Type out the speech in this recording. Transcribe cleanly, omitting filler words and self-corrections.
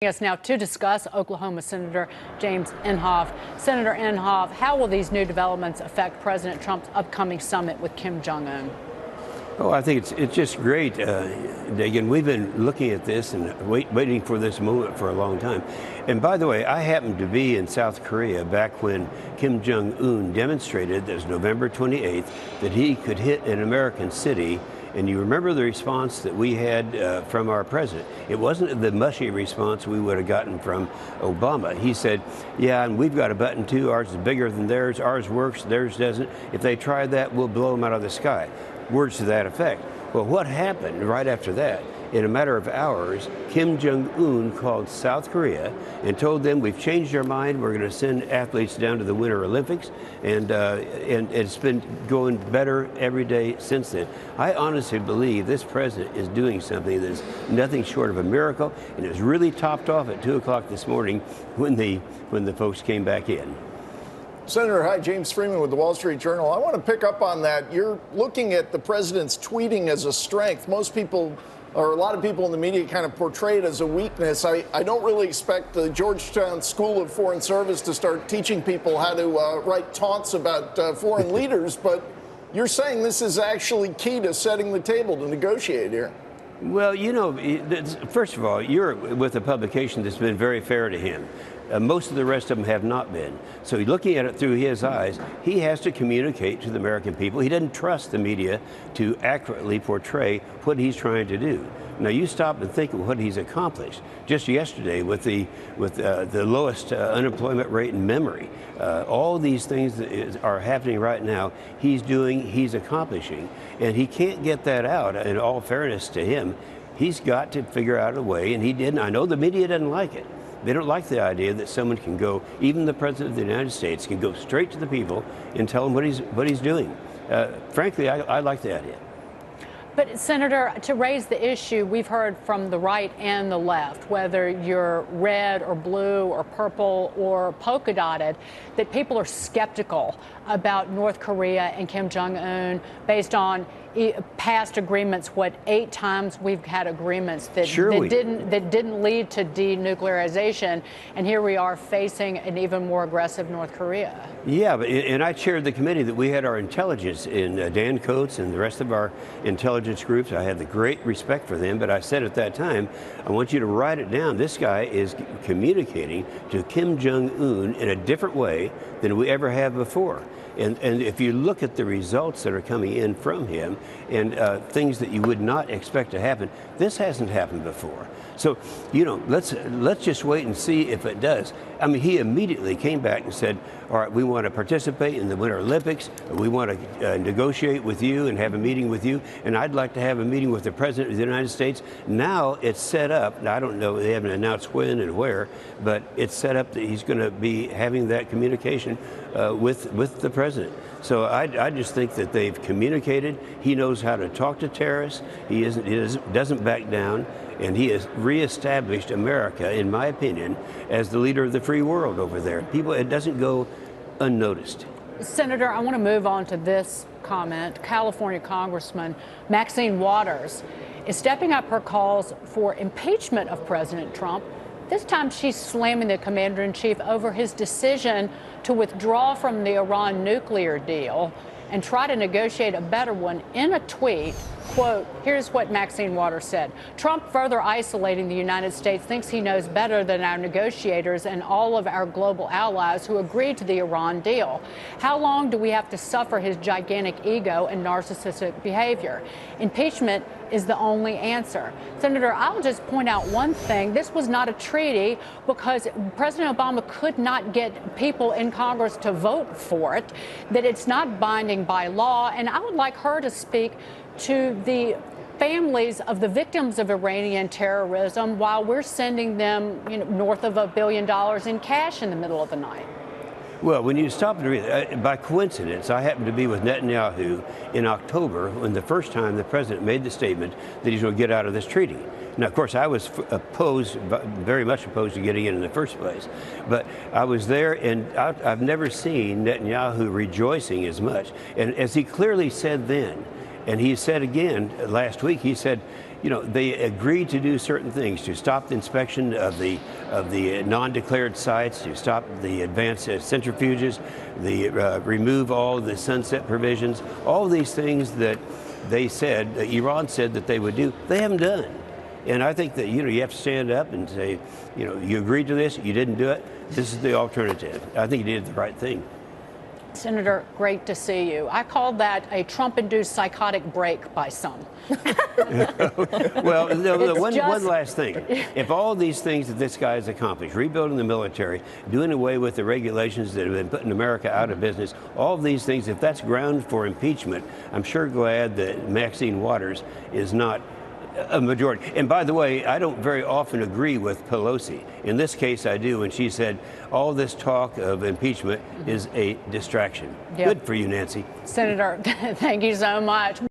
Us now to discuss Oklahoma Senator James Inhofe. Senator Inhofe, how will these new developments affect President Trump's upcoming summit with Kim Jong-un? Oh, I think it's just great, Dagan. We've been looking at this and waiting for this moment for a long time. And by the way, I happened to be in South Korea back when Kim Jong-un demonstrated, that was November 28th, that he could hit an American city. And you remember the response that we had from our president. It wasn't the mushy response we would have gotten from Obama. He said, yeah, and we've got a button too. Ours is bigger than theirs. Ours works, theirs doesn't. If they try that, we'll blow them out of the sky. Words to that effect. Well, what happened right after that? In a matter of hours, Kim Jong-un called South Korea and told them, we've changed our mind. We're going to send athletes down to the Winter Olympics. And it's been going better every day since then. I honestly believe this president is doing something that's nothing short of a miracle. And it was really topped off at 2 o'clock this morning when the folks came back in. Senator, hi, James Freeman with the Wall Street Journal. I want to pick up on that. You're looking at the president's tweeting as a strength. Most people, or a lot of people in the media, kind of portray it as a weakness. I don't really expect the Georgetown School of Foreign Service to start teaching people how to write taunts about foreign leaders, but you're saying this is actually key to setting the table to negotiate here. Well, you know, first of all, you're with a publication that's been very fair to him. Most of the rest of them have not been. So looking at it through his eyes, he has to communicate to the American people. He doesn't trust the media to accurately portray what he's trying to do. Now you stop and think of what he's accomplished. Just yesterday with the lowest unemployment rate in memory. All these things that are happening right now, he's accomplishing. And he can't get that out. In all fairness to him, he's got to figure out a way, and he didn't. I know the media doesn't like it. They don't like the idea that someone can go, even the President of the United States can go straight to the people and tell them what he's doing. Frankly, I like the idea. But, Senator, to raise the issue, we've heard from the right and the left, whether you're red or blue or purple or polka dotted, that people are skeptical about North Korea and Kim Jong-un based on past agreements. 8 times we've had agreements that didn't lead to denuclearization, and here we are facing an even more aggressive North Korea. Yeah, and I chaired the committee that we had our intelligence in Dan Coates and the rest of our intelligence groups. I had the great respect for them, but I said at that time, I want you to write it down. This guy is communicating to Kim Jong-un in a different way than we ever have before. And if you look at the results that are coming in from him and things that you would not expect to happen, this hasn't happened before. So, you know, let's just wait and see if it does. I mean, he immediately came back and said, all right, we want to participate in the Winter Olympics. We want to negotiate with you and have a meeting with you. And I'd like to have a meeting with the President of the United States. Now it's set up. Now, I don't know, they haven't announced when and where, but it's set up that he's going to be having that communication with the President. So I just think that they've communicated. He knows how to talk to terrorists. He doesn't back down. And he has reestablished America, in my opinion, as the leader of the free world over there. It doesn't go unnoticed. Senator, I want to move on to this comment. California Congressman Maxine Waters is stepping up her calls for impeachment of President Trump. This time she's slamming the commander-in-chief over his decision to withdraw from the Iran nuclear deal and try to negotiate a better one. In a tweet, quote, here's what Maxine Waters said. Trump, further isolating the United States, thinks he knows better than our negotiators and all of our global allies who agreed to the Iran deal. How long do we have to suffer his gigantic ego and narcissistic behavior? Impeachment is the only answer. Senator, I'll just point out one thing. This was not a treaty because President Obama could not get people in Congress to vote for it, that it's not binding by law. And I would like her to speak to the families of the victims of Iranian terrorism while we're sending them, north of $1 billion in cash in the middle of the night. Well, when you stop and read, by coincidence, I happened to be with Netanyahu in October when the first time the president made the statement that he's going to get out of this treaty. Now, of course, I was very much opposed to getting in the first place. But I was there, and I've never seen Netanyahu rejoicing as much. And as he clearly said then, and he said again last week, he said, you know, they agreed to do certain things, to stop the inspection of the non-declared sites, to stop the advanced centrifuges, remove all the sunset provisions, all these things that they said, Iran said that they would do, they haven't done. And I think that, you know, you have to stand up and say, you know, you agreed to this, you didn't do it, this is the alternative. I think you did the right thing. Senator, great to see you. I call that a Trump-induced psychotic break by some. Well, one last thing. If all these things that this guy has accomplished, rebuilding the military, doing away with the regulations that have been putting America out of business, all of these things, if that's ground for impeachment, I'm sure glad that Maxine Waters is not a majority. And by the way, I don't very often agree with Pelosi. In this case, I do. And she said, all this talk of impeachment is a distraction. Yep. Good for you, Nancy. Senator, thank you so much.